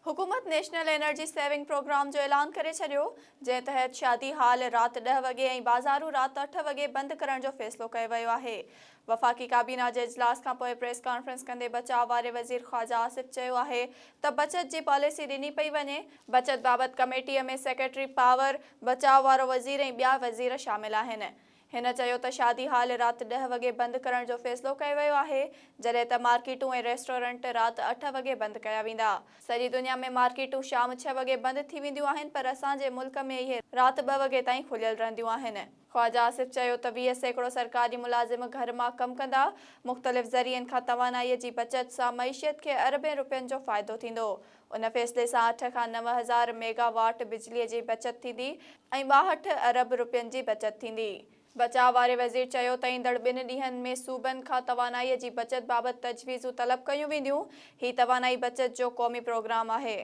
हुकूमत national energy saving programme जो ऐलान करे छॾियो, जंहिं तहत शादी हाल राति 10 वॻे ऐं बाज़ारूं राति 8 वॻे बंदि करण जो फ़ैसिलो कयो वियो आहे। वफ़ाक़ी काबीना जे इजलास खां पोइ प्रेस कॉन्फ्रेंस कंदे बचाव वारे वज़ीर ख़्वाजा आसिफ चयो आहे त बचत जी पॉलिसी ॾिनी पई वञे। बचत बाबति कमेटीअ में सेक्रेटरी पावर, बचाव वारो वज़ीर ऐं ॿिया वज़ीर शामिल आहिनि। हिन चयो त शादी हाल राति 10 वॻे बंदि करण जो फ़ैसिलो कयो वियो आहे, जॾहिं त मार्केटूं ऐं रेस्टोरेंट राति 8 वॻे बंदि कया वेंदा। सॼी दुनिया में मार्केटूं शाम 6 वॻे बंदि थी वेंदियूं आहिनि, पर असांजे मुल्क में इहे राति 2 वॻे ताईं खुलियल रहंदियूं आहिनि। ख़्वाजा आसिफ चयो त 20% सरकारी मुलाज़िम घर मां कमु कंदा। मुख़्तलिफ़ ज़रियनि खां तवानाईअ जी बचत सां मईशियत खे अरबें रुपयनि जो फ़ाइदो थींदो। उन फ़ैसिले सां 8 खां 9,000 मेगावाट बिजलीअ जी बचत थींदी ऐं 62 अरब रुपयनि जी बचत थींदी। बचाव वारे वज़ीर चयो त ईंदड़ 2 ॾींहनि में सूबनि खां तवानाईअ जी बचत बाबति तजवीज़ूं तलब कयूं वेंदियूं। ही तवानाई बचत जो क़ौमी प्रोग्राम आहे।